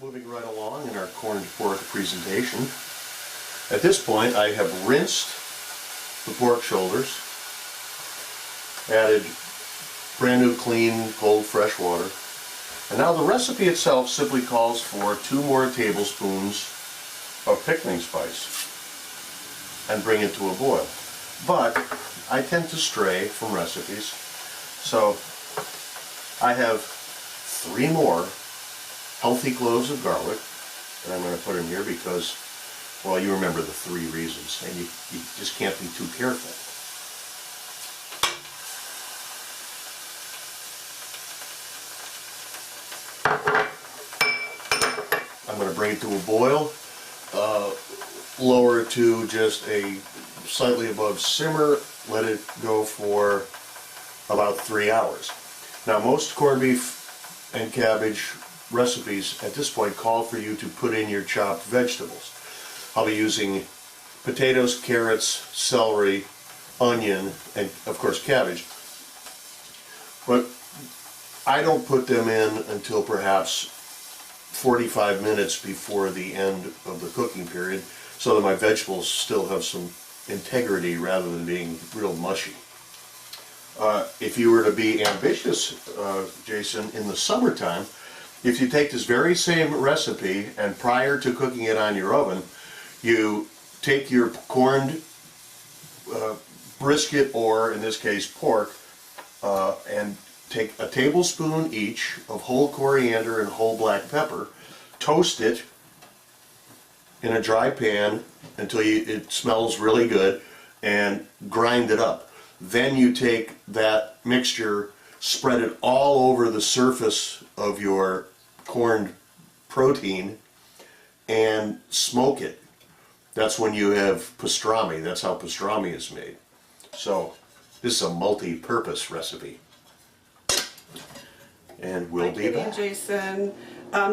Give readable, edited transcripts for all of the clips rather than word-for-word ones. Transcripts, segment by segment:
Moving right along in our corned pork presentation. At this point I have rinsed the pork shoulders, added brand new clean cold fresh water, and now the recipe itself simply calls for 2 more tablespoons of pickling spice and bring it to a boil. But I tend to stray from recipes, so I have 3 more healthy cloves of garlic that I'm going to put in here because, well, you remember the 3 reasons, and you just can't be too careful. I'm going to bring it to a boil, lower it to just a slightly above simmer, let it go for about 3 hours. Now most corned beef and cabbage recipes at this point call for you to put in your chopped vegetables. I'll be using potatoes, carrots, celery, onion, and of course cabbage. But I don't put them in until perhaps 45 minutes before the end of the cooking period so that my vegetables still have some integrity rather than being real mushy. If you were to be ambitious, Jason, in the summertime, if you take this very same recipe and prior to cooking it on your oven, you take your corned brisket, or in this case pork, and take a tablespoon each of whole coriander and whole black pepper, toast it in a dry pan until it smells really good, and grind it up. Then you take that mixture, spread it all over the surface of your corned protein, and smoke it. That's when you have pastrami. That's how pastrami is made. So this is a multi-purpose recipe. And we'll be back. Hi, Jason.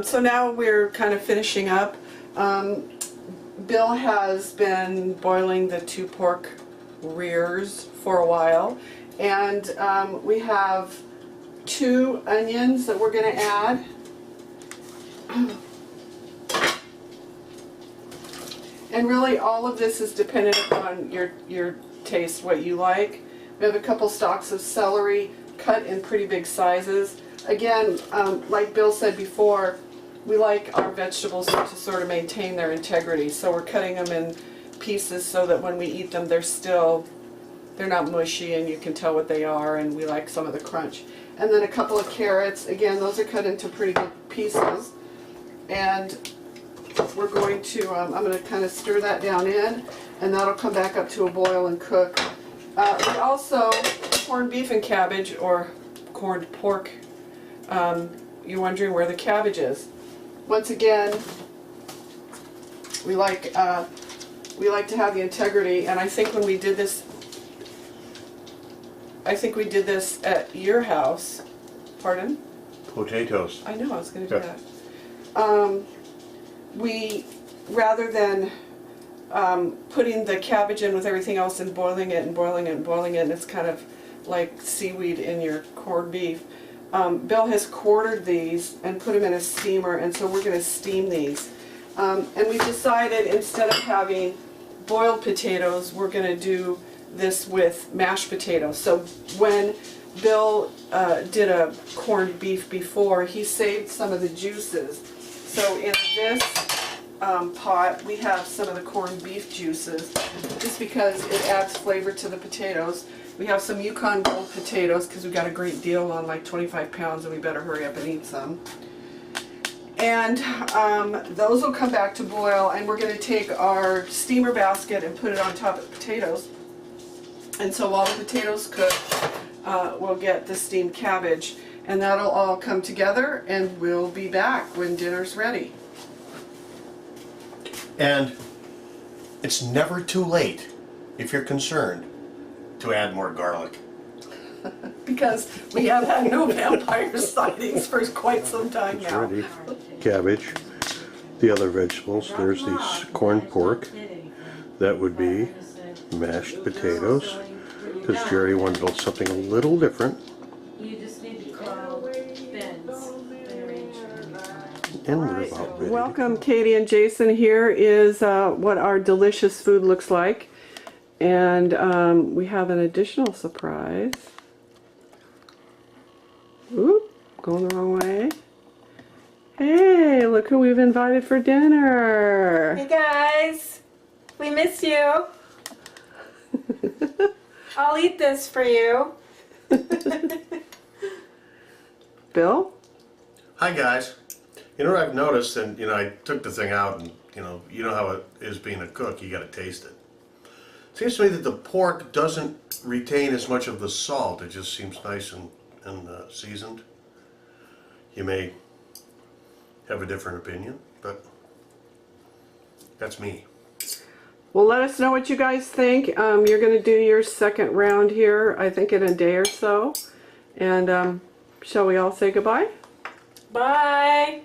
So now we're kind of finishing up. Bill has been boiling the 2 pork rears for a while, and we have 2 onions that we're going to add. And really all of this is dependent upon your taste, what you like. We have a couple stalks of celery cut in pretty big sizes. Again, like Bill said before, we like our vegetables to sort of maintain their integrity, so we're cutting them in pieces so that when we eat them they're not mushy and you can tell what they are, and we like some of the crunch. And then a couple of carrots, again those are cut into pretty good pieces, and we're going to, I'm going to kind of stir that down in, and that'll come back up to a boil and cook. We also, corned beef and cabbage, or corned pork, you're wondering where the cabbage is. Once again, we like to have the integrity, and I think when we did this, at your house. Pardon? Potatoes. I know, I was going to do that. We, rather than putting the cabbage in with everything else and boiling it and boiling it and boiling it, and it's kind of like seaweed in your corned beef, Bill has quartered these and put them in a steamer, and so we're going to steam these. And we decided instead of having boiled potatoes, we're going to do this with mashed potatoes. So when Bill did a corned beef before, he saved some of the juices. So in this pot, we have some of the corned beef juices, just because it adds flavor to the potatoes. We have some Yukon Gold potatoes because we got a great deal on like 25 pounds, and we better hurry up and eat some. And those will come back to boil, and we're going to take our steamer basket and put it on top of the potatoes. And so while the potatoes cook, we'll get the steamed cabbage, and that'll all come together, and we'll be back when dinner's ready. And it's never too late, if you're concerned, to add more garlic. Because we have had no vampire sightings for quite some time It's now. ready. Cabbage. The other vegetables, there's the corned pork. That would be mashed potatoes, because Jerry wanted something a little different. You just need to call Ben's and arrange for And we're about ready. Welcome, Katie and Jason. Here is what our delicious food looks like. And we have an additional surprise. Oop, going the wrong way. Hey, look who we've invited for dinner. Hey guys, we miss you. I'll eat this for you. Bill? Hi guys. You know what I've noticed, and I took the thing out, and you know how it is being a cook. You got to taste it. Seems to me that the pork doesn't retain as much of the salt. It just seems nice and seasoned. You may have a different opinion, but that's me. Well, let us know what you guys think. You're going to do your second round here, I think, in a day or so. And shall we all say goodbye? Bye.